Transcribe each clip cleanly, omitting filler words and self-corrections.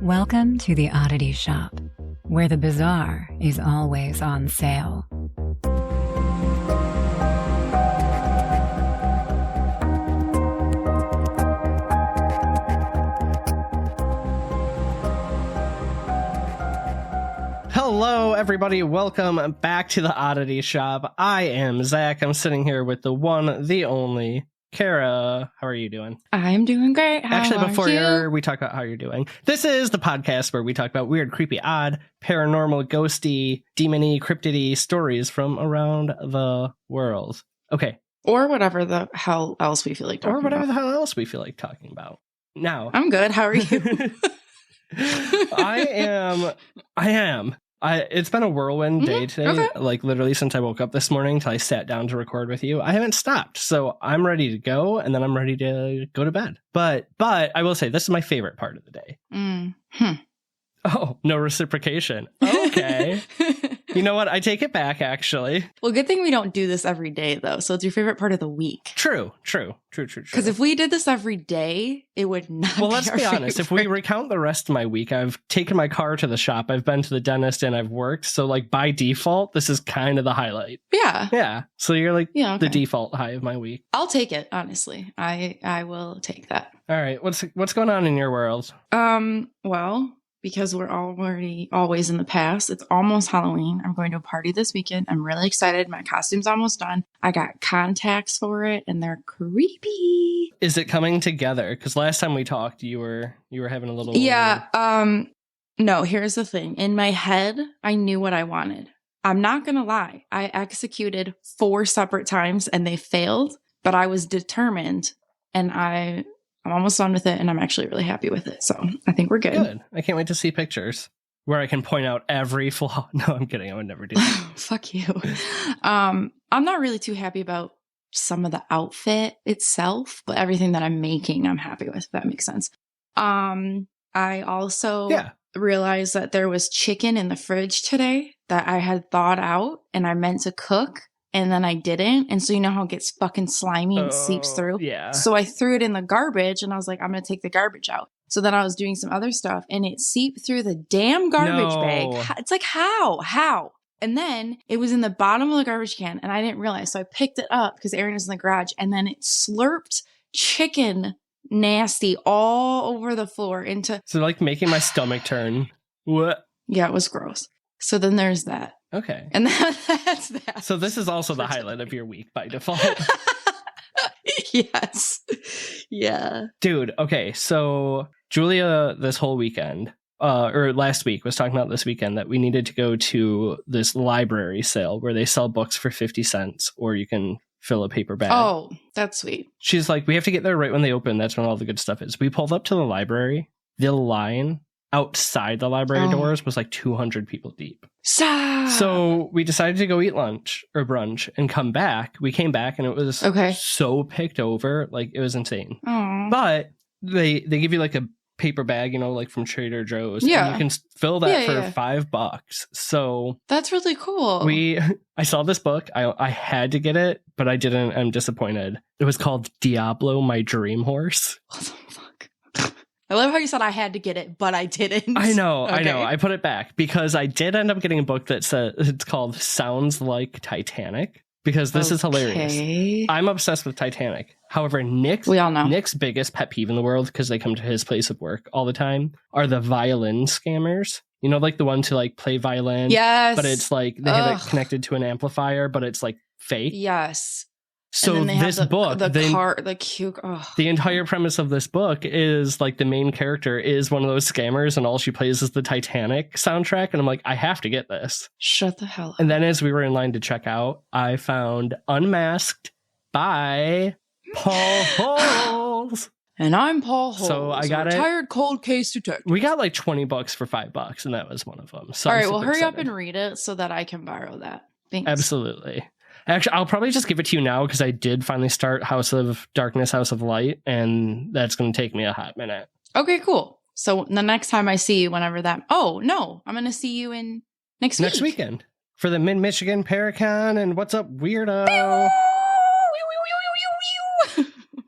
Welcome to the Oddity Shop, where the bizarre is always on sale. Hello, everybody. Welcome back to the Oddity Shop. I am Zach. I'm sitting here with the one, the only, Kara. How are you doing? I'm doing great. Actually, before we talk about how you're doing, this is the podcast where we talk about weird, creepy, odd, paranormal, ghosty, demony, cryptidy stories from around the world. Okay. Or whatever the hell else we feel like talking about. Or whatever the hell else we feel like talking about. Now. I'm good. How are you? I am. It's been a whirlwind day today, like literally since I woke up this morning till I sat down to record with you. I haven't stopped, so I'm ready to go, and then I'm ready to go to bed. But I will say, this is my favorite part of the day. Oh, no reciprocation. Okay. You know what? I take it back, actually. Well, good thing we don't do this every day, though. So it's your favorite part of the week. True. Because if we did this every day, it would not Well, let's be honest. If we recount the rest of my week, I've taken my car to the shop, I've been to the dentist, and I've worked. So, like, by default, this is kind of the highlight. Yeah. Yeah. So you're like the default high of my week. I'll take it, honestly. I will take that. All right. What's going on in your world? Well, because we're always in the past. It's almost Halloween. I'm going to a party this weekend. I'm really excited. My costume's almost done. I got contacts for it, and they're creepy. Is it coming together? Because last time we talked, you were having a little... Yeah. No, here's the thing. In my head, I knew what I wanted. I'm not going to lie. I executed 4 separate times, and they failed. But I was determined, and I'm almost done with it, and I'm actually really happy with it. So I think we're good. I can't wait to see pictures where I can point out every flaw. No, I'm kidding. I would never do that. Fuck you. I'm not really too happy about some of the outfit itself, but everything that I'm making, I'm happy with, if that makes sense. I also realized that there was chicken in the fridge today that I had thawed out and I meant to cook. And then I didn't. And so you know how it gets fucking slimy and seeps through? Yeah. So I threw it in the garbage and I was like, I'm going to take the garbage out. So then I was doing some other stuff and it seeped through the damn garbage bag. It's like, how? And then it was in the bottom of the garbage can and I didn't realize. So I picked it up because Aaron is in the garage and then it slurped chicken nasty all over the floor into... So like making my stomach turn. What? Yeah, it was gross. So then there's that. Okay. And that's that. So this is also the highlight of your week by default. Yes. Yeah. Dude, okay. So Julia this whole weekend, or last week, was talking about this weekend that we needed to go to this library sale where they sell books for 50 cents or you can fill a paper bag. Oh, that's sweet. She's like, we have to get there right when they open. That's when all the good stuff is. We pulled up to the library. The line outside the library doors was like 200 people deep. So we decided to go eat lunch or brunch and come back. We came back and it was so picked over. Like, it was insane. But they give you like a paper bag, you know, like from Trader Joe's. Yeah. And you can fill that for $5. So that's really cool. I saw this book. I had to get it, but I didn't. I'm disappointed. It was called Diablo, My Dream Horse. What the fuck? I love how you said I had to get it, but I didn't. I know. I put it back because I did end up getting a book that says it's called Sounds Like Titanic because this is hilarious. I'm obsessed with Titanic. However, Nick's biggest pet peeve in the world, because they come to his place of work all the time, are the violin scammers. You know, like the ones who like play violin. Yes. But it's like they have it connected to an amplifier, but it's like fake. Yes. So this book, the entire premise of this book is like the main character is one of those scammers and all she plays is the Titanic soundtrack. And I'm like, I have to get this. Shut the hell up. And then as we were in line to check out, I found Unmasked by Paul Holes. And I'm Paul Holes. So I got retired cold case detective. We got like $20 for $5 and that was one of them. So all right, well, hurry up and read it so that I can borrow that. Thanks. Absolutely. Actually, I'll probably just give it to you now because I did finally start House of Darkness, House of Light, and that's going to take me a hot minute. Okay, cool. So the next time I see you, whenever that... Oh, no. I'm going to see you in next weekend for the Mid-Michigan Paracon and What's Up, Weirdo? I'm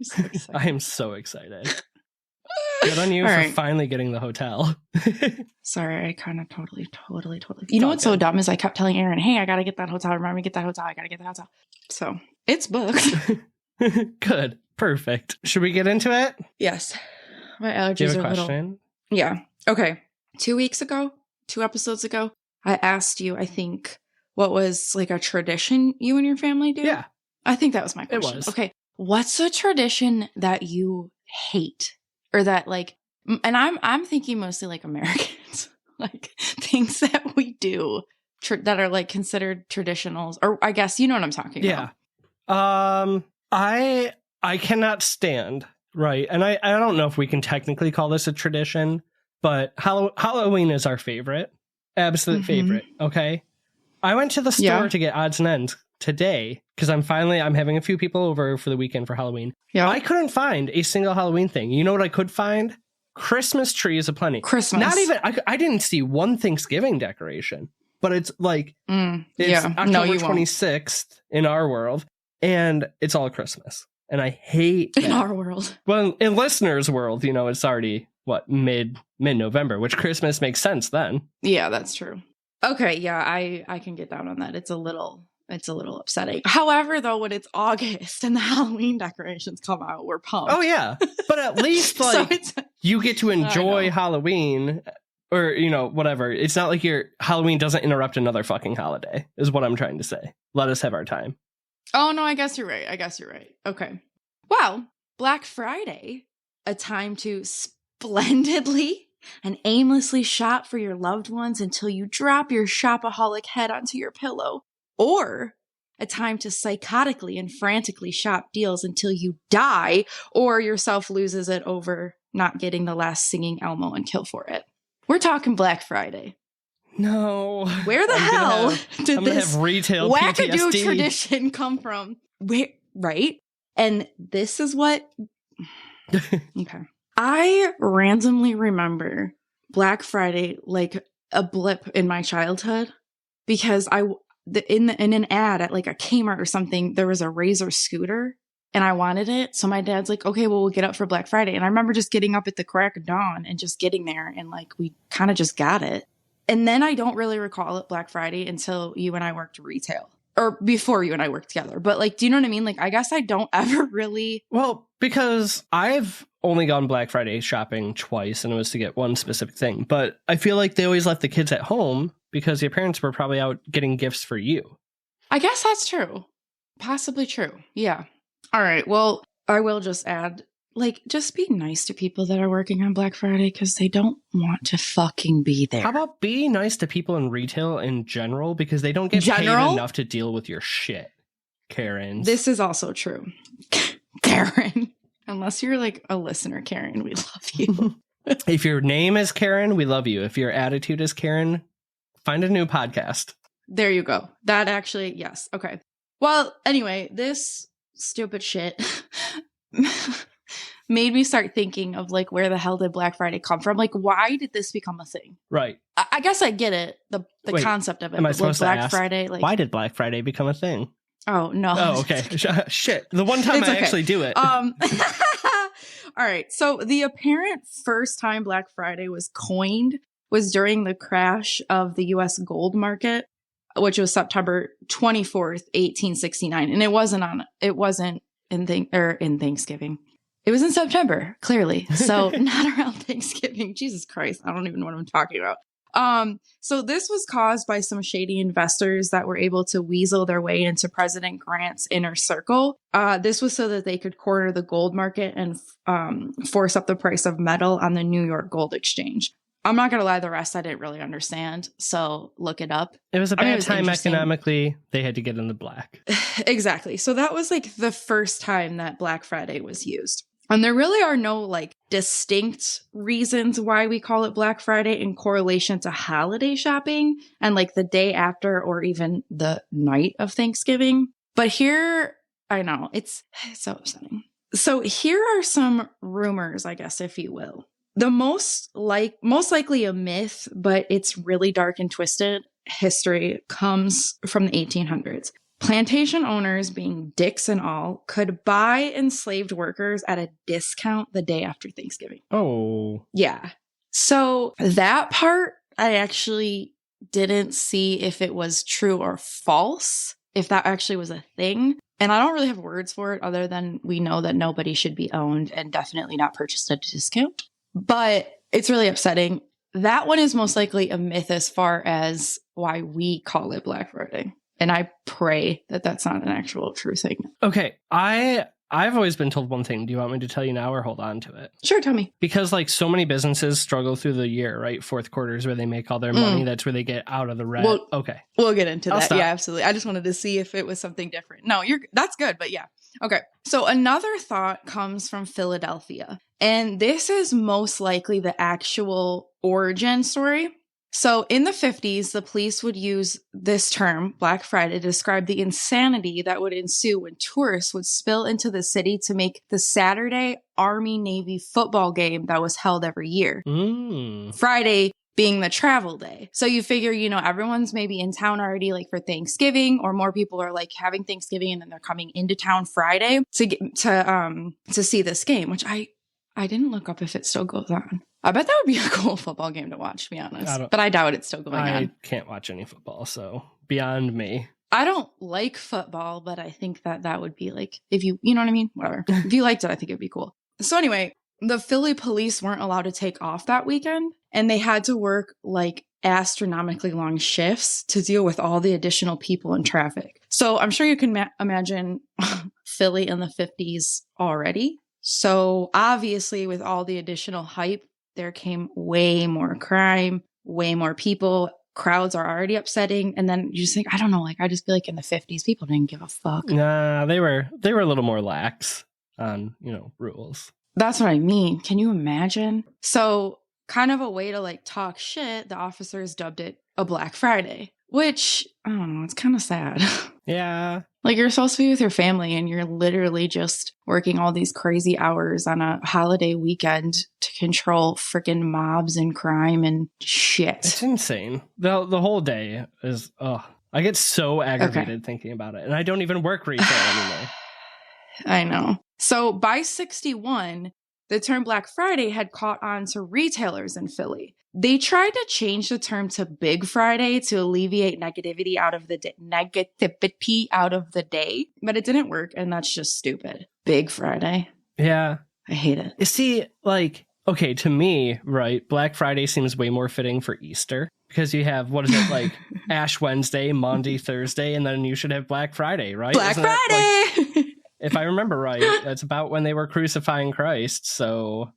so excited. I am so excited. Good on you All for right. finally getting the hotel. Sorry, I kind of totally. You know what's so dumb is I kept telling Aaron, hey, I got to get that hotel. Remind me to get that hotel. I got to get that hotel. So it's booked. Good. Perfect. Should we get into it? Yes. My allergies Do you have a are question? Yeah. Okay. 2 episodes ago, I asked you, I think, what was like a tradition you and your family do? Yeah. I think that was my question. It was. Okay. What's a tradition that you hate? Or that like, and I'm thinking mostly like Americans, like things that we do that are like considered traditionals, or I guess you know what I'm talking about. Yeah. I cannot stand, right? And I don't know if we can technically call this a tradition, but Halloween is our favorite. Absolute favorite. Okay. I went to the store to get odds and ends today because I'm having a few people over for the weekend for Halloween. Yeah. I couldn't find a single Halloween thing. You know what I could find? Christmas trees aplenty. Christmas. Not even, I didn't see one Thanksgiving decoration, but it's like, it's October 26th in our world, and it's all Christmas. And I hate that. In our world. Well, in listeners' world, you know, it's already, mid-November, which Christmas makes sense then. Yeah, that's true. Okay, yeah, I can get down on that. It's a little upsetting. However, though, when it's August and the Halloween decorations come out, we're pumped. Oh, yeah. But at least, you get to enjoy Halloween or, you know, whatever. It's not like your Halloween doesn't interrupt another fucking holiday, is what I'm trying to say. Let us have our time. Oh, no, I guess you're right. Okay. Well, Black Friday, a time to splendidly and aimlessly shop for your loved ones until you drop your shopaholic head onto your pillow. Or a time to psychotically and frantically shop deals until you die or yourself loses it over not getting the last singing Elmo and kill for it. We're talking Black Friday. No. Where the hell did this retail wackadoo PTSD. Tradition come from? Where, right? And this is what... Okay. I randomly remember Black Friday like a blip in my childhood because in an ad at like a Kmart or something, there was a Razor scooter and I wanted it. So my dad's like, okay, well, we'll get up for Black Friday. And I remember just getting up at the crack of dawn and just getting there. And like, we kind of just got it. And then I don't really recall it Black Friday until you and I worked retail or before you and I worked together. But like, do you know what I mean? Like, I guess I don't ever really. Well, because I've only gone Black Friday shopping twice and it was to get one specific thing. But I feel like they always left the kids at home because your parents were probably out getting gifts for you. I guess that's true. Possibly true. Yeah. All right. Well, I will just add, like, just be nice to people that are working on Black Friday because they don't want to fucking be there. How about be nice to people in retail in general because they don't get paid enough to deal with your shit, Karen. This is also true. Karen. Unless you're like a listener, Karen, we love you. If your name is Karen, we love you. If your attitude is Karen, find a new podcast. There you go. That actually, yes. Okay. Well, anyway, this stupid shit made me start thinking of like, where the hell did Black Friday come from? Like, why did this become a thing? Right. I guess I get it. The Wait, concept of it. Am I supposed Black to ask, Friday, like, why did Black Friday become a thing? Oh, no. Oh, okay. Shit. The one time I actually do it. All right. So the apparent first time Black Friday was coined was during the crash of the U.S. gold market, which was September 24th, 1869. And it wasn't in Thanksgiving. It was in September, clearly. So not around Thanksgiving. Jesus Christ. I don't even know what I'm talking about. So this was caused by some shady investors that were able to weasel their way into President Grant's inner circle. This was so that they could corner the gold market and force up the price of metal on the New York Gold Exchange. I'm not going to lie, the rest I didn't really understand. So look it up. It was a bad time economically. They had to get in the black. Exactly. So that was like the first time that Black Friday was used. And there really are no like distinct reasons why we call it Black Friday in correlation to holiday shopping and like the day after or even the night of Thanksgiving. But here, I know, it's so upsetting. So here are some rumors, I guess, if you will. The most likely a myth, but it's really dark and twisted history comes from the 1800s. Plantation owners, being dicks and all, could buy enslaved workers at a discount the day after Thanksgiving. Oh. Yeah. So that part, I actually didn't see if it was true or false, if that actually was a thing. And I don't really have words for it other than we know that nobody should be owned and definitely not purchased at a discount. But it's really upsetting. That one is most likely a myth as far as why we call it Black Friday. And I pray that that's not an actual true thing. Okay, I've always been told one thing. Do you want me to tell you now or hold on to it? Sure, tell me. Because like so many businesses struggle through the year, right? Fourth quarter is where they make all their money. That's where they get out of the red. Well, okay. We'll get into I'll that. stop. Yeah, absolutely. I just wanted to see if it was something different. No, that's good, but yeah. Okay. So another thought comes from Philadelphia. And this is most likely the actual origin story. So in the 50s, the police would use this term, Black Friday, to describe the insanity that would ensue when tourists would spill into the city to make the Saturday Army-Navy football game that was held every year. Friday being the travel day. So you figure, everyone's maybe in town already like for Thanksgiving, or more people are like having Thanksgiving and then they're coming into town Friday to see this game, which I didn't look up if it still goes on. I bet that would be a cool football game to watch, to be honest. But I doubt it's still going on. I can't watch any football, so beyond me. I don't like football, but I think that would be like, if you know what I mean? Whatever. If you liked it, I think it'd be cool. So anyway, the Philly police weren't allowed to take off that weekend, and they had to work like astronomically long shifts to deal with all the additional people and traffic. So I'm sure you can imagine Philly in the 50s already. So obviously with all the additional hype, there came way more crime, way more people. Crowds are already upsetting. And then you just think, I don't know, like I just feel like in the 50s, people didn't give a fuck. Nah, they were a little more lax on, rules. That's what I mean. Can you imagine? So kind of a way to like talk shit, the officers dubbed it a Black Friday, which, I don't know, it's kind of sad. Yeah. Like you're supposed to be with your family and you're literally just working all these crazy hours on a holiday weekend to control freaking mobs and crime and shit. It's insane. The whole day is, I get so aggravated thinking about it. And I don't even work retail anymore. I know. So by 61, the term Black Friday had caught on to retailers in Philly. They tried to change the term to Big Friday to alleviate negativity out of the day, but it didn't work, and that's just stupid. Big Friday. Yeah. I hate it. You see, like, okay, to me, right, Black Friday seems way more fitting for Easter because you have, what is it, like Ash Wednesday, Maundy Thursday, and then you should have Black Friday, right? Black Friday! If I remember right, that's about when they were crucifying Christ, so...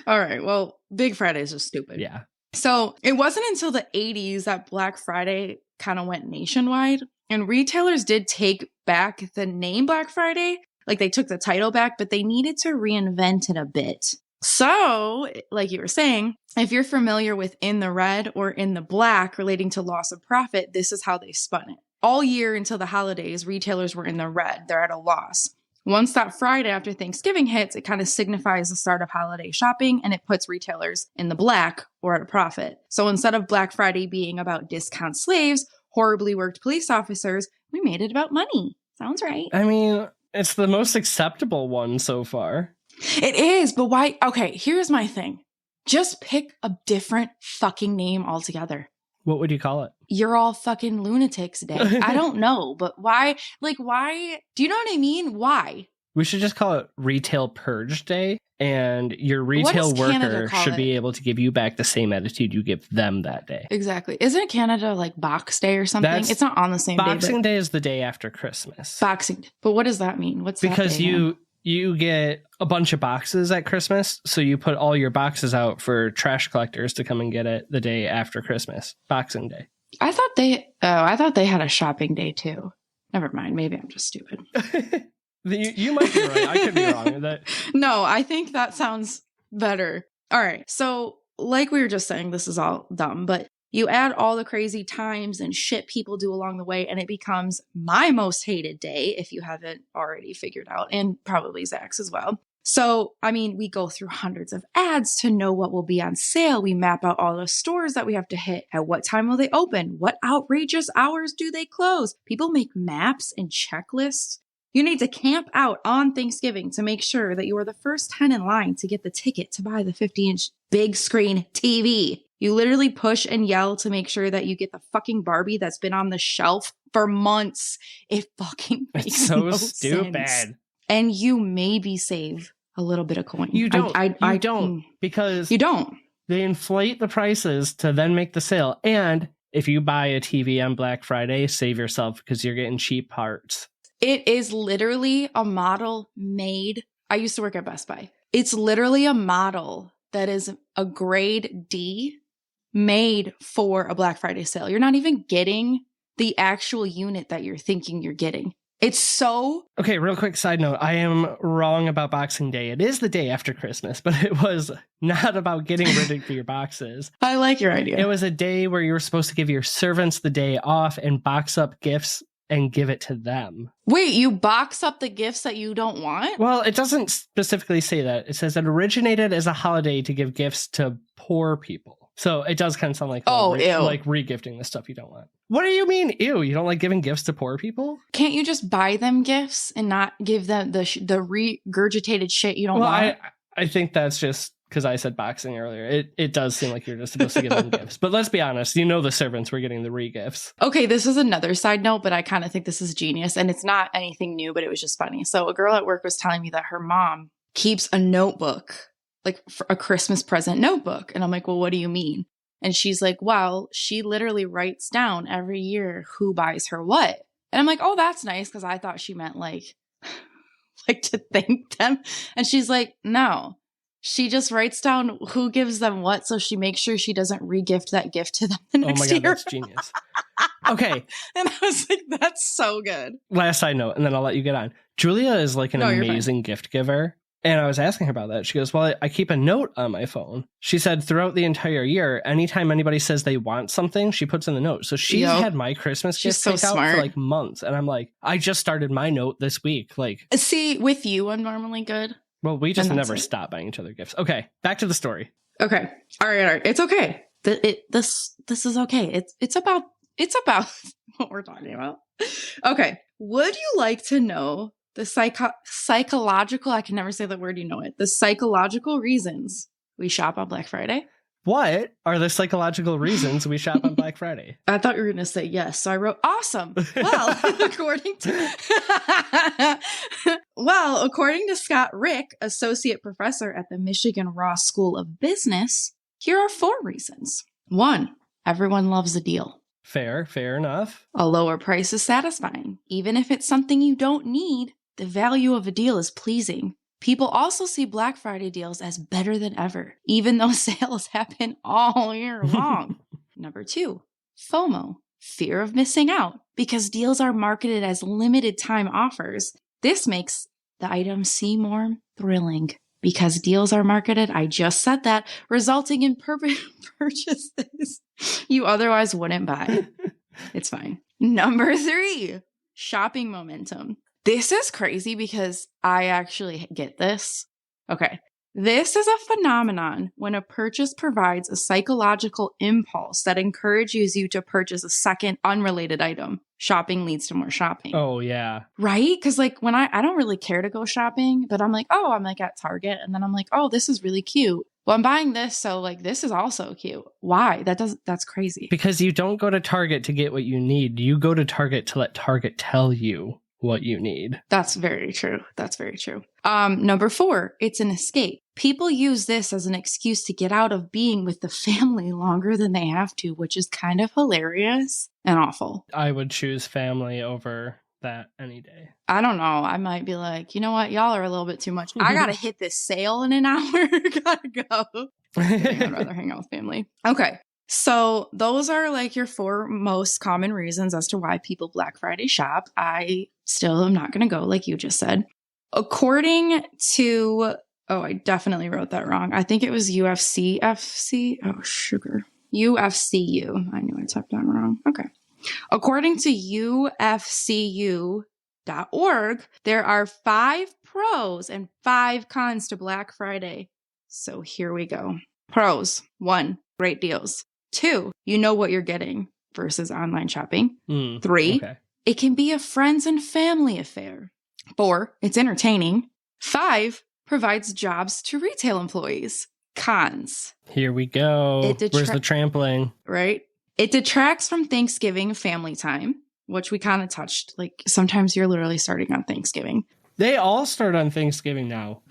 All right, well, Big Friday is just stupid. Yeah. So it wasn't until the 80s that Black Friday kind of went nationwide, and retailers did take back the name Black Friday. Like they took the title back, but they needed to reinvent it a bit. So, like you were saying, if you're familiar with in the red or in the black relating to loss of profit, this is how they spun it. All year until the holidays, retailers were in the red. They're at a loss. Once that Friday after Thanksgiving hits, it kind of signifies the start of holiday shopping, and it puts retailers in the black or at a profit. So instead of Black Friday being about discount slaves, horribly worked police officers, we made it about money. Sounds right. I mean, it's the most acceptable one so far. It is, but why? Okay, here's my thing. Just pick a different fucking name altogether. What would you call it? You're all fucking lunatics day. I don't know, but why? Like, why? Do you know what I mean? Why? We should just call it Retail Purge Day, and your retail worker should be able to give you back the same attitude you give them that day. Exactly. Isn't Canada like Box Day or something? It's not on the same day. Boxing Day is the day after Christmas. Boxing. But what does that mean? What's because that day you get a bunch of boxes at Christmas, so you put all your boxes out for trash collectors to come and get it the day after Christmas, Boxing Day. I thought they had a shopping day too. Never mind. Maybe I'm just stupid. You might be right. I could be wrong. No, I think that sounds better. All right. So like we were just saying, this is all dumb, but you add all the crazy times and shit people do along the way, and it becomes my most hated day, if you haven't already figured out, and probably Zach's as well. So, I mean, we go through hundreds of ads to know what will be on sale. We map out all the stores that we have to hit. At what time will they open? What outrageous hours do they close? People make maps and checklists. You need to camp out on Thanksgiving to make sure that you are the first 10 in line to get the ticket to buy the 50-inch big screen TV. You literally push and yell to make sure that you get the fucking Barbie that's been on the shelf for months. It fucking makes It's so no stupid. sense. And you maybe save a little bit of coin. You don't. You don't. Because you don't. They inflate the prices to then make the sale. And if you buy a TV on Black Friday, save yourself because you're getting cheap parts. It is literally a model made. I used to work at Best Buy. It's literally a model that is a grade D made for a Black Friday sale. You're not even getting the actual unit that you're thinking you're getting. It's so... Okay, real quick side note. I am wrong about Boxing Day. It is the day after Christmas, but it was not about getting rid of your boxes. I like your idea. It was a day where you were supposed to give your servants the day off and box up gifts and give it to them. Wait, you box up the gifts that you don't want? Well, it doesn't specifically say that. It says it originated as a holiday to give gifts to poor people. So it does kind of sound like like regifting the stuff you don't want. What do you mean, ew? You don't like giving gifts to poor people? Can't you just buy them gifts and not give them the regurgitated shit you don't want? I think that's just because I said boxing earlier. It does seem like you're just supposed to give them gifts. But let's be honest, the servants were getting the re-gifts. Okay, this is another side note, but I kind of think this is genius. And it's not anything new, but it was just funny. So a girl at work was telling me that her mom keeps a notebook, like for a Christmas present notebook. And I'm like, well, what do you mean? And she's like, well, she literally writes down every year who buys her what. And I'm like, oh, that's nice. Because I thought she meant like to thank them. And she's like, no, she just writes down who gives them what. So she makes sure she doesn't re-gift that gift to them the next year. Oh my God, that's genius. Okay. And I was like, that's so good. Last side note, and then I'll let you get on. Julia is like an amazing gift giver. And I was asking her about that. She goes, well, I keep a note on my phone. She said throughout the entire year, anytime anybody says they want something, she puts in the note. So she's had my Christmas gift picked out for like months. And I'm like, I just started my note this week. Like, see, with you, I'm normally good. Well, we just never stop buying each other gifts. Okay, back to the story. Okay. All right. It's okay. This is okay. It's about what we're talking about. Okay. Would you like to know the psychological, I can never say the word, the psychological reasons we shop on Black Friday? What are the psychological reasons we shop on Black Friday? I thought you were going to say yes. So I wrote, awesome. Well, according to Scott Rick, associate professor at the Michigan Ross School of Business, here are 4 reasons. 1, everyone loves a deal. Fair enough. A lower price is satisfying. Even if it's something you don't need, the value of a deal is pleasing. People also see Black Friday deals as better than ever, even though sales happen all year long. Number 2, FOMO, fear of missing out, because deals are marketed as limited time offers. This makes the item seem more thrilling. Because deals are marketed, I just said that, resulting in purchases you otherwise wouldn't buy. It's fine. Number 3, shopping momentum. This is crazy because I actually get this. Okay. This is a phenomenon when a purchase provides a psychological impulse that encourages you to purchase a second unrelated item. Shopping leads to more shopping. Oh, yeah. Right? Because like when I don't really care to go shopping, but I'm like, I'm like at Target. And then I'm like, oh, this is really cute. Well, I'm buying this. So like, this is also cute. Why? That's crazy. Because you don't go to Target to get what you need. You go to Target to let Target tell you what you need. That's very true. Number 4, it's an escape. People use this as an excuse to get out of being with the family longer than they have to, which is kind of hilarious and awful. I would choose family over that any day. I don't know. I might be like, you know what? Y'all are a little bit too much. I gotta hit this sale in an hour. Gotta go. I'd rather hang out with family. Okay. So those are like your 4 most common reasons as to why people Black Friday shop. I still am not going to go like you just said. According to, I definitely wrote that wrong. I think it was UFCFC. Oh, sugar. UFCU. I knew I typed that wrong. Okay. According to UFCU, Retailpurge.org, there are 5 pros and 5 cons to Black Friday. So here we go. Pros. 1, great deals. 2, you know what you're getting versus online shopping. 3, okay. It can be a friends and family affair. 4, it's entertaining. 5, provides jobs to retail employees. Cons. Here we go. Where's the trampling? Right? It detracts from Thanksgiving family time, which we kind of touched. Like, sometimes you're literally starting on Thanksgiving. They all start on Thanksgiving now.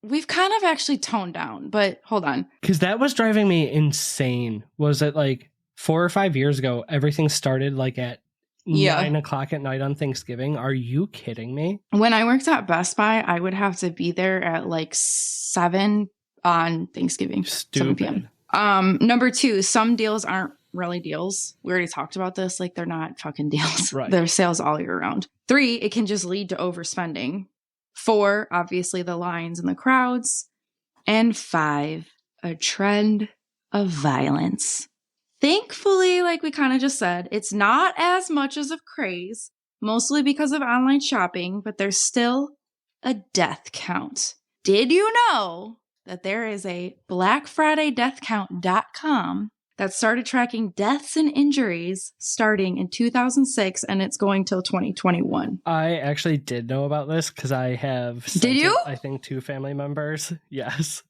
We've kind of actually toned down, but hold on. Because that was driving me insane. Was it like 4 or 5 years ago, everything started like at 9 o'clock at night on Thanksgiving? Are you kidding me? When I worked at Best Buy, I would have to be there at like 7 on Thanksgiving. Stupid. 7 p.m. Number 2, some deals aren't really deals. We already talked about this. Like, they're not fucking deals. Right. They're sales all year round. 3, it can just lead to overspending. 4, obviously the lines and the crowds. And 5, a trend of violence. Thankfully, like we kind of just said, it's not as much as of craze, mostly because of online shopping, but there's still a death count. Did you know that there is a BlackFridayDeathCount.com that started tracking deaths and injuries starting in 2006, and it's going till 2021. I actually did know about this because I have Did you? I think 2 family members. Yes.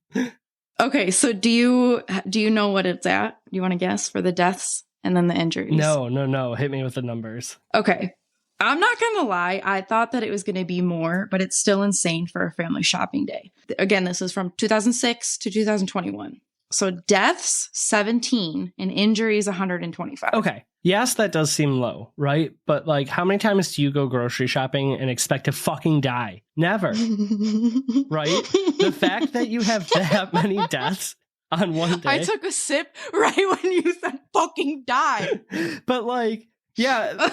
Okay, so do you know what it's at? Do you want to guess for the deaths and then the injuries? No. Hit me with the numbers. Okay. I'm not going to lie. I thought that it was going to be more, but it's still insane for a family shopping day. Again, this is from 2006 to 2021. So deaths, 17, and injuries, 125. Okay. Yes, that does seem low, right? But like, how many times do you go grocery shopping and expect to fucking die? Never. Right? The fact that you have that many deaths on one day. I took a sip right when you said fucking die. But like, yeah,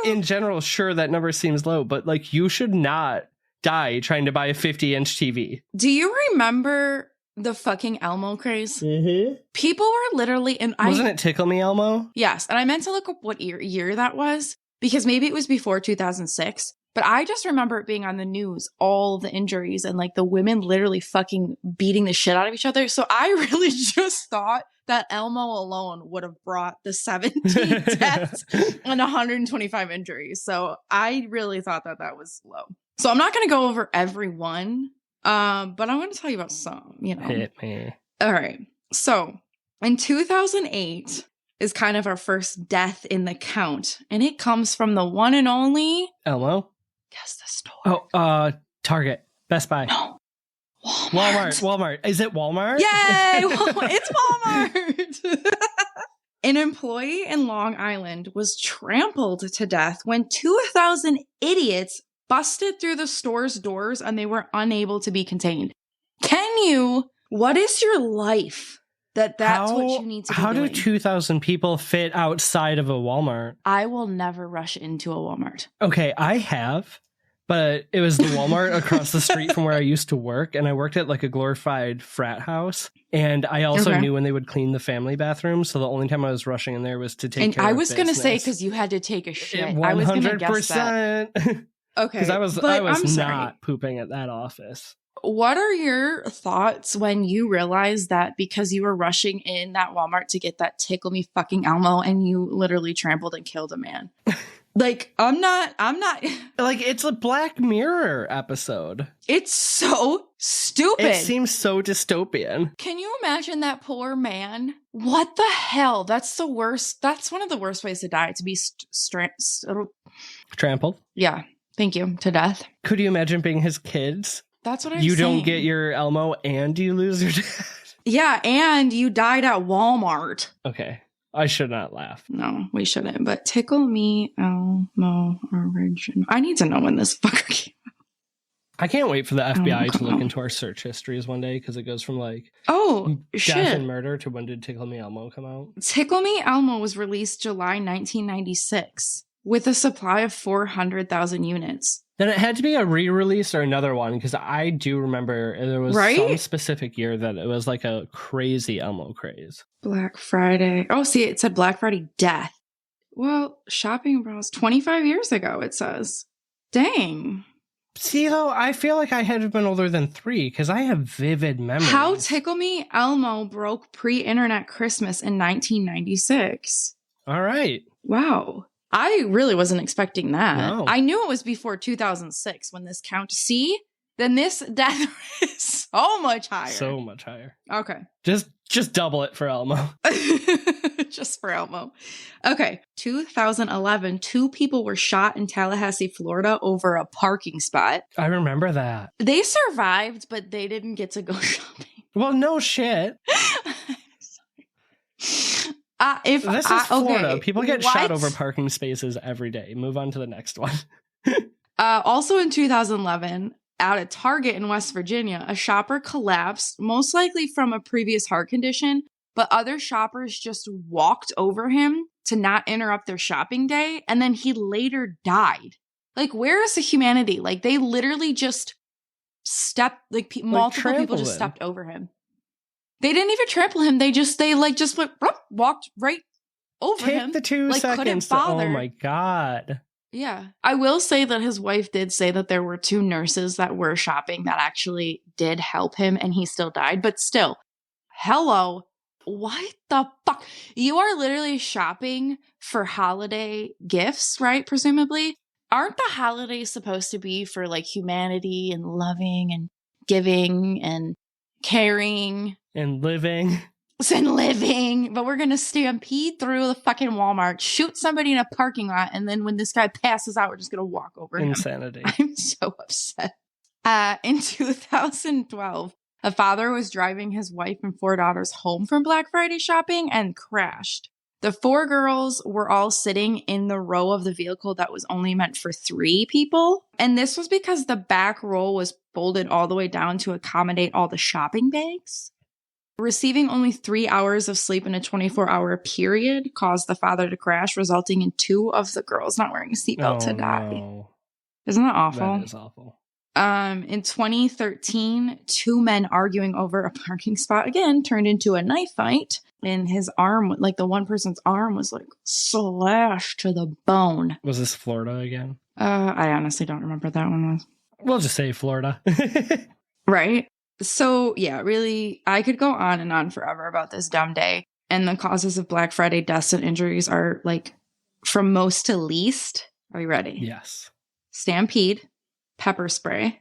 in general, sure, that number seems low, but like, you should not die trying to buy a 50-inch TV. Do you remember the fucking Elmo craze? Mm-hmm. People were literally Wasn't it Tickle Me Elmo? Yes, and I meant to look up what year that was, because maybe it was before 2006, but I just remember it being on the news, all the injuries and like the women literally fucking beating the shit out of each other. So I really just thought that Elmo alone would have brought the 17 deaths and 125 injuries. So I really thought that that was low. So I'm not going to go over every one. But I'm going to tell you about some, Hit me. All right. So in 2008 is kind of our first death in the count. And it comes from the one and only Elmo. Guess the store. Oh, Target. Best Buy. No. Walmart. Is it Walmart? Yay! It's Walmart. An employee in Long Island was trampled to death when 2,000 idiots busted through the store's doors and they were unable to be contained. What is your life that's what you need to be doing? How do 2,000 people fit outside of a Walmart? I will never rush into a Walmart. Okay, I have, but it was the Walmart across the street from where I used to work, and I worked at like a glorified frat house, and I also knew when they would clean the family bathroom, so the only time I was rushing in there was to take care of business. And I was going to say, because you had to take a shit. 100%. I was going to guess that. Okay. Because I was not pooping at that office. What are your thoughts when you realize that because you were rushing in that Walmart to get that Tickle Me fucking Elmo and you literally trampled and killed a man? Like, I'm not. Like, it's a Black Mirror episode. It's so stupid. It seems so dystopian. Can you imagine that poor man? What the hell? That's the worst. That's one of the worst ways to die, to be trampled. Yeah. Thank you. To death. Could you imagine being his kids? That's what I'm saying. You don't get your Elmo and you lose your dad. Yeah, and you died at Walmart. Okay. I should not laugh. No, we shouldn't. But Tickle Me Elmo original. I need to know when this fucker came out. I can't wait for the FBI to look into our search histories one day, because it goes from like shit and murder to when did Tickle Me Elmo come out? Tickle Me Elmo was released July 1996 with a supply of 400,000 units. Then it had to be a re-release or another one, because I do remember there was some specific year that it was like a crazy Elmo craze. Black Friday. Oh, see, it said Black Friday death. Well, shopping browse 25 years ago, it says. Dang. See, though, I feel like I had been older than 3 because I have vivid memories. How Tickle Me Elmo broke pre-internet Christmas in 1996. All right. Wow. I really wasn't expecting that. No. I knew it was before 2006 when this count. See? Then this death is so much higher. So much higher. Okay. Just double it for Elmo. Just for Elmo. Okay. 2011, 2 people were shot in Tallahassee, Florida over a parking spot. I remember that. They survived, but they didn't get to go shopping. Well, no shit. This is Florida. Okay. People get shot over parking spaces every day. Move on to the next one. Also in 2011, at a Target in West Virginia, a shopper collapsed, most likely from a previous heart condition, but other shoppers just walked over him to not interrupt their shopping day, and then he later died. Like, where is the humanity? Like, they literally just stepped, multiple people just stepped over him. They didn't even trample him. They went, walked right over him. Take the 2 seconds. Oh my God. Yeah. I will say that his wife did say that there were 2 nurses that were shopping that actually did help him, and he still died. But still, hello. What the fuck? You are literally shopping for holiday gifts, right? Presumably. Aren't the holidays supposed to be for like humanity and loving and giving and caring? And living. But we're going to stampede through the fucking Walmart, shoot somebody in a parking lot, and then when this guy passes out, we're just going to walk over him. Insanity. I'm so upset. In 2012, a father was driving his wife and 4 daughters home from Black Friday shopping and crashed. The 4 girls were all sitting in the row of the vehicle that was only meant for 3 people. And this was because the back row was folded all the way down to accommodate all the shopping bags. Receiving only 3 hours of sleep in a 24-hour period caused the father to crash, resulting in 2 of the girls not wearing a seatbelt to die. No. Isn't that awful? That is awful. In 2013, 2 men arguing over a parking spot again turned into a knife fight, and his arm, like the one person's arm, was like slashed to the bone. Was this Florida again? I honestly don't remember what that one was. We'll just say Florida. Right? So, yeah, really, I could go on and on forever about this dumb day. And the causes of Black Friday deaths and injuries are like from most to least. Are you ready? Yes. Stampede, pepper spray,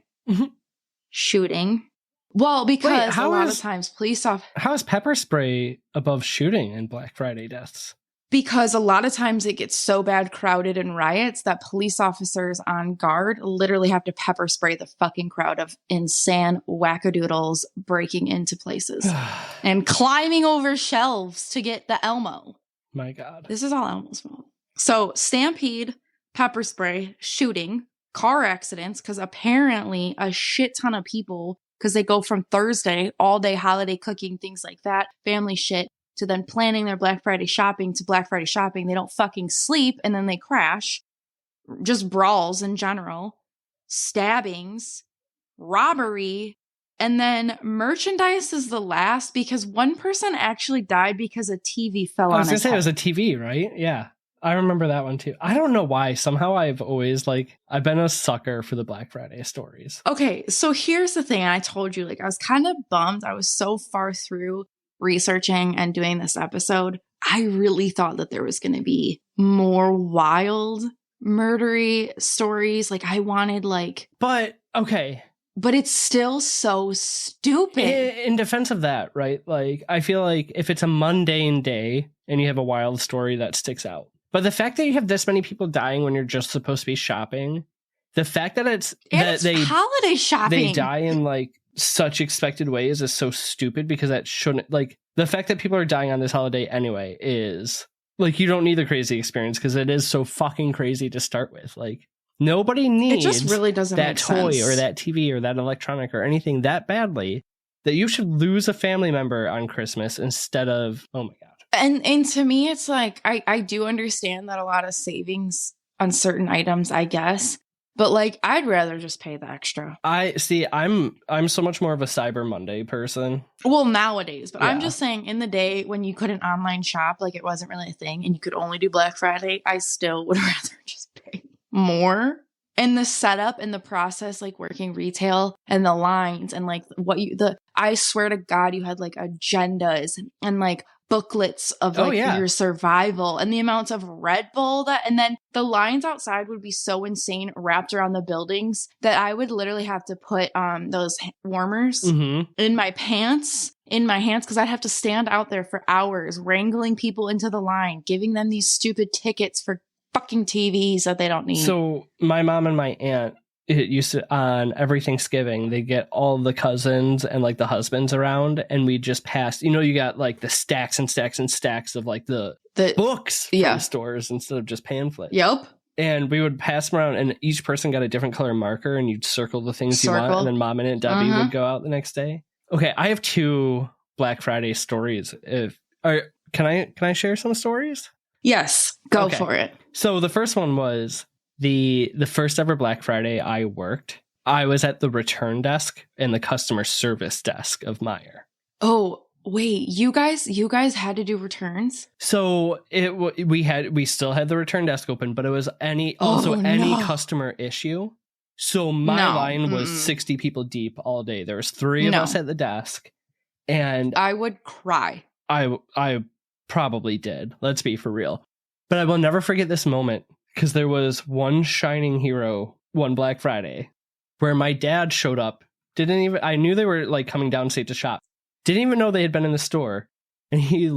shooting. Well, because a lot of times police officers... How is pepper spray above shooting in Black Friday deaths? Because a lot of times it gets so bad crowded in riots that police officers on guard literally have to pepper spray the fucking crowd of insane wackadoodles breaking into places and climbing over shelves to get the Elmo. My God. This is all Elmo's fault. So stampede, pepper spray, shooting, car accidents, because apparently a shit ton of people, because they go from Thursday, all day holiday cooking, things like that, family shit, to then planning their Black Friday shopping to Black Friday shopping. They don't fucking sleep and then they crash. Just brawls in general. Stabbings. Robbery. And then merchandise is the last because one person actually died because a TV fell on his head. I was going to say it was a TV, right? Yeah. I remember that one too. I don't know why. Somehow I've always I've been a sucker for the Black Friday stories. Okay. So here's the thing. I told you, I was kind of bummed. I was so far through researching and doing this episode, I really thought that there was going to be more wild, murdery stories. I wanted But, okay. But it's still so stupid. In defense of that, right? I feel like if it's a mundane day and you have a wild story, that sticks out. But the fact that you have this many people dying when you're just supposed to be shopping, the fact that it's holiday shopping, they die in such expected ways is so stupid because that shouldn't the fact that people are dying on this holiday anyway is you don't need the crazy experience because it is so fucking crazy to start with. Nobody needs it just really doesn't that make toy sense. Or that TV or that electronic or anything that badly that you should lose a family member on Christmas instead of, oh my God. And to me, it's I do understand that a lot of savings on certain items, I guess. But like, I'd rather just pay the extra. I'm so much more of a Cyber Monday person. Well, nowadays, but I'm just saying in the day when you couldn't online shop, like it wasn't really a thing and you could only do Black Friday, I still would rather just pay more. And the setup and the process, like working retail and the lines and like I swear to God, you had like agendas and like booklets of like your survival and the amounts of Red Bull and then the lines outside would be so insane wrapped around the buildings that I would literally have to put those warmers in my pants, in my hands, because I'd have to stand out there for hours wrangling people into the line, giving them these stupid tickets for fucking TVs that they don't need. So my mom and my aunt, it used to, on every Thanksgiving, they get all the cousins and like the husbands around, and we just pass, you got like the stacks and stacks and stacks of like the books from the stores instead of just pamphlets. Yep. And we would pass them around, and each person got a different color marker, and you'd circle the things you want, and then Mom and Aunt Debbie would go out the next day. Okay, I have 2 Black Friday stories. Can I share some stories? Yes, go for it. So the first one was the first ever Black Friday I worked. I was at the return desk and the customer service desk of Meijer. Oh, wait, you guys had to do returns? So we still had the return desk open, but it was any customer issue. So my line was 60 people deep all day. There was 3 of us at the desk, and I would cry. I probably did. Let's be for real. But I will never forget this moment, because there was one shining hero one Black Friday where my dad showed up. I knew they were like coming downstate to shop. Didn't even know they had been in the store. And he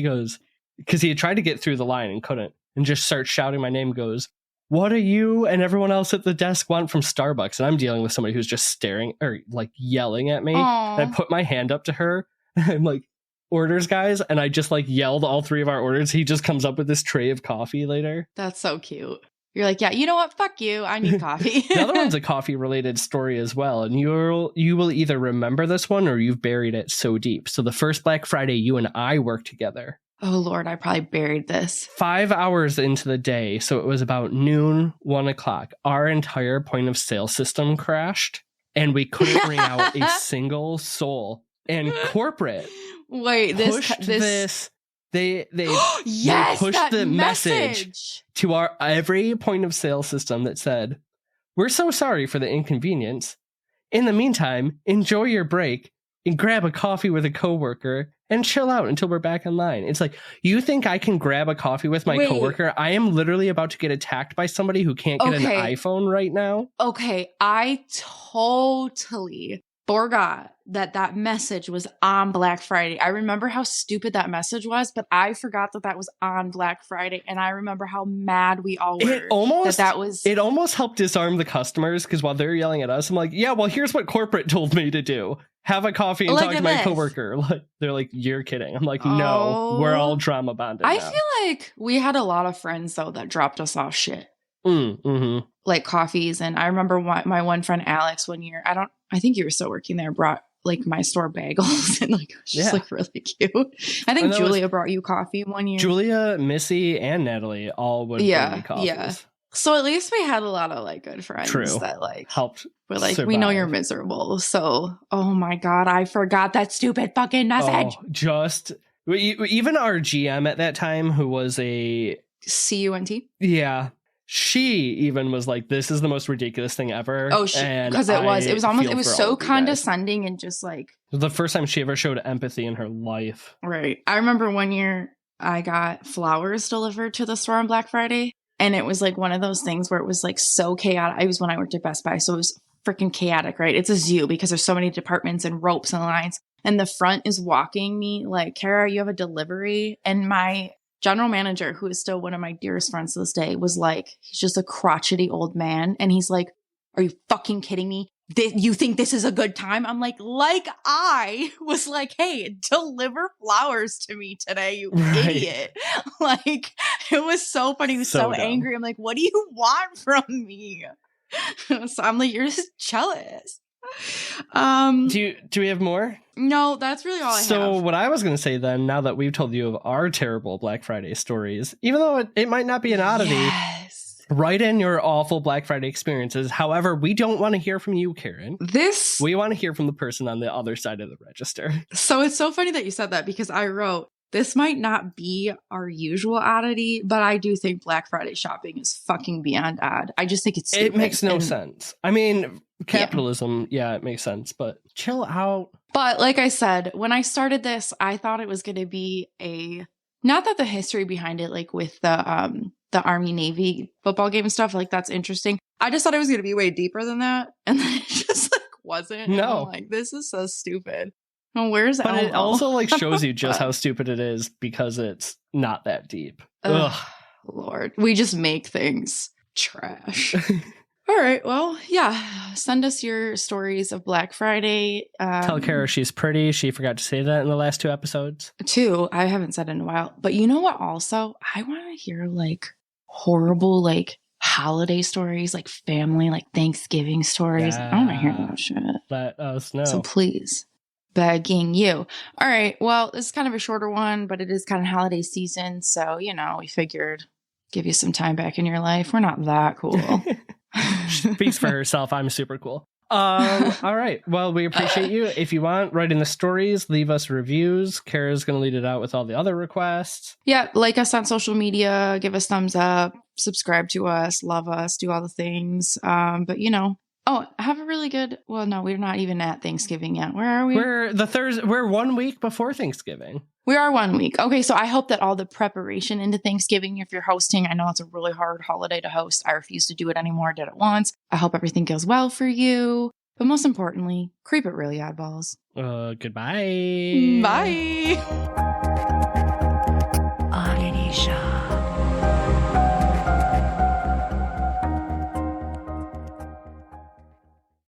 goes, because he had tried to get through the line and couldn't, and just starts shouting my name, goes, "What do you and everyone else at the desk want from Starbucks?" And I'm dealing with somebody who's just staring or like yelling at me. Aww. And I put my hand up to her. And I'm like, "Orders, guys." And I just like yelled all 3 of our orders. He just comes up with this tray of coffee later. That's so cute. You're like, yeah, you know what? Fuck you. I need coffee. The other one's a coffee related story as well. And you will either remember this one or you've buried it so deep. So the first Black Friday you and I worked together. Oh, Lord, I probably buried this. 5 hours into the day, so it was about noon, 1 o'clock, our entire point of sale system crashed, and we couldn't ring out a single soul. And corporate They yes, pushed the message to our every point of sale system that said, "We're so sorry for the inconvenience. In the meantime, enjoy your break and grab a coffee with a coworker and chill out until we're back in line." It's like, you think I can grab a coffee with my coworker? I am literally about to get attacked by somebody who can't get an iPhone right now. Okay, I totally forgot that message was on Black Friday. I remember how stupid that message was, but I forgot that was on Black Friday, and I remember how mad we all were. It almost helped disarm the customers, because while they're yelling at us, I'm like, yeah, well, here's what corporate told me to do. Have a coffee and talk to my coworker. Like, they're like, "You're kidding." I'm like, no, we're all trauma bonded I now. feel like we had a lot of friends, though, that dropped us off shit. Mm-hmm. Like coffees. And I remember my one friend, Alex, one year, I think you were still working there, brought like my store bagels, and like, it was just like really cute. I think Julia brought you coffee one year. Julia, Missy, and Natalie all would bring me coffees. Yeah. So at least we had a lot of like good friends that like helped. We're like, survive. We know you're miserable. So, oh my God, I forgot that stupid fucking message. Even our GM at that time, who was a CUNT. Yeah. She even was like, "This is the most ridiculous thing ever." Oh, because it was so condescending and just like the first time she ever showed empathy in her life. Right. I remember one year I got flowers delivered to the store on Black Friday, and it was like one of those things where it was like so chaotic. It was when I worked at Best Buy, so it was freaking chaotic, right? It's a zoo because there's so many departments and ropes and lines, and the front is walking me like, "Kara, you have a delivery," and my general manager, who is still one of my dearest friends to this day, was like, he's just a crotchety old man. And he's like, "Are you fucking kidding me? You think this is a good time?" I'm like I was like, "Hey, deliver flowers to me today, you idiot." Like, it was so funny. He was so angry. I'm like, "What do you want from me?" So I'm like, "You're just jealous." Do we have more? No, that's really all I have. So what I was going to say then, now that we've told you of our terrible Black Friday stories, even though it might not be an oddity, Write in your awful Black Friday experiences. However, we don't want to hear from you, Karen. We want to hear from the person on the other side of the register. So it's so funny that you said that because I wrote, this might not be our usual oddity, but I do think Black Friday shopping is fucking beyond odd. I just think it's stupid. It makes no sense. I mean, capitalism, yeah, it makes sense, but chill out. But like I said, when I started this, I thought it was going to be not that the history behind it, like with the Army Navy football game and stuff, like that's interesting. I just thought it was going to be way deeper than that. And then it just like wasn't. No. I'm like, this is so stupid. Well, where's But Elmo? it also like shows you just how stupid it is because it's not that deep. Ugh. Lord, we just make things trash. All right. Well, yeah. Send us your stories of Black Friday. Tell Kara she's pretty. She forgot to say that in the last 2 episodes. 2. I haven't said it in a while. But you know what? Also, I want to hear like horrible like holiday stories, like family, like Thanksgiving stories. I want to hear that shit. Let us know. So please, begging you. All right. Well, this is kind of a shorter one, but it is kind of holiday season. So, we figured give you some time back in your life. We're not that cool. Speaks for herself. I'm super cool. All right. Well, we appreciate you. If you want, write in the stories, leave us reviews. Kara's going to lead it out with all the other requests. Yeah. Like us on social media, give us thumbs up, subscribe to us, love us, do all the things. But have a really good, well, no, we're not even at Thanksgiving yet. Where are we? We're 1 week before Thanksgiving. We are 1 week. Okay, so I hope that all the preparation into Thanksgiving, if you're hosting, I know it's a really hard holiday to host. I refuse to do it anymore. Did it once. I hope everything goes well for you. But most importantly, creep it really, oddballs. Goodbye. Bye.